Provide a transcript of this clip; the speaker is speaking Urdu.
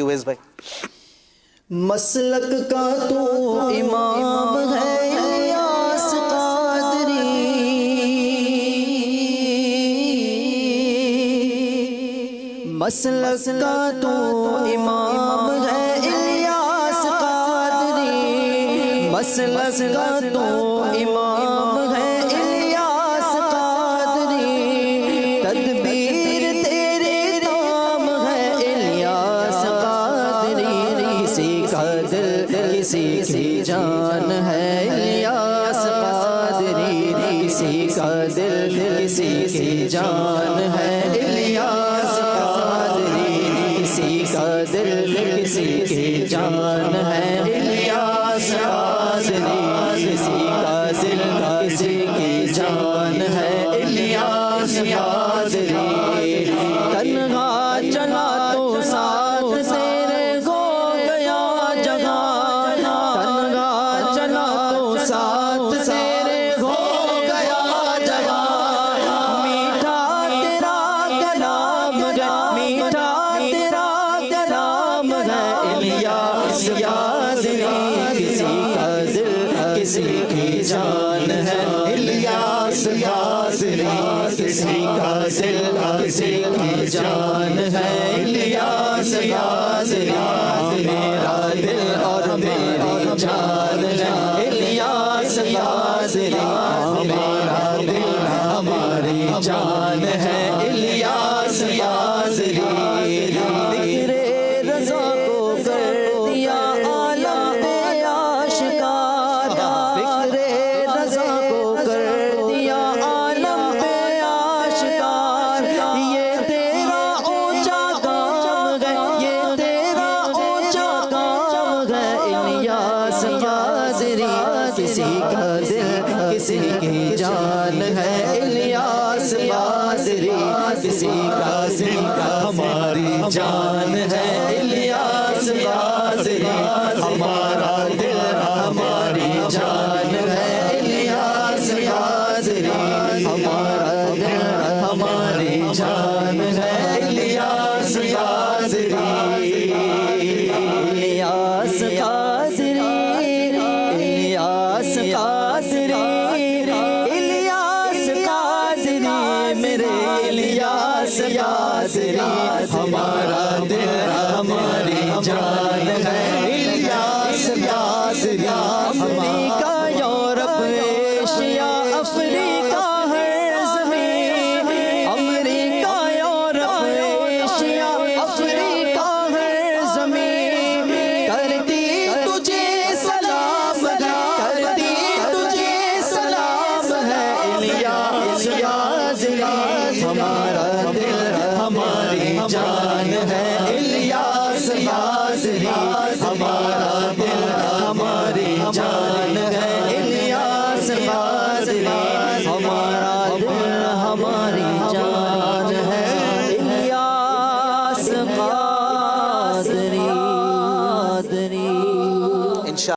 اویس بھائی. مسلک کا تو امام ہے الیاس قادری، مسلک کا تو امام ہے الیاس قادری، مسلک کا تو امام ہے الیاس قادری، تدبیر تیرے نام ہے الیاس قادری، کسی کا دل کسی کی جان ہے الیاس قادری، کسی کا دل کسی کی جان ہے الیاس قادری، کسی کا دل کسی کی جان ہے الیاس قادری، کسی کا دل کسی کی جان ہے الیاس قادری، تنہا چلا تو ساتھ تیرے ہو گیا جگہ، تنہا چلا تو ساتھ تیرے ہو گیا جگہ، میٹھا تیرا کلام ہے، میٹھا تیرا کلام ہے الیاس قادری، کسی کا دل کسی کی جان ہے الیاس قادری، کسی کا دل کسی کی جان ہے الیاس قادری، میرا دل اور میری جان ہے الیاس قادری، ہمارا دل ہماری جان ہے الیاس قادری، ذکر رضا کو کر دیا عالم آشکارا، فکر رضا کو کر دیا عالم آشکار، یہ تیرا اونچا کام ہے، یہ تیرا اونچا کام ہے الیاس قادری، کسی کا دل کسی کی جان ہے الیاس قادری، کسی کا دل ہماری جان ہے الیاس قادری، ہمارا دل ہماری جان ہے الیاس قادری، ہمارا دل ہماری جان ہے الیاس قادری، الیاس قادری، الیاس قادری، الیاس قادری، میرے الیاس قادری، ہمارا دل ہماری جان ہے الیاس قادری، امریکہ یورپ ایشیا افریقہ ہر زمین، امریکہ یورپ ایشیا افریقہ ہر زمین، کرتی تجھے سلام ہے، کرتی تجھے سلام ہے الیاس قادری، ہمارا دل ہماری جان ہے الیاس قادری، ہمارا دل ہماری جان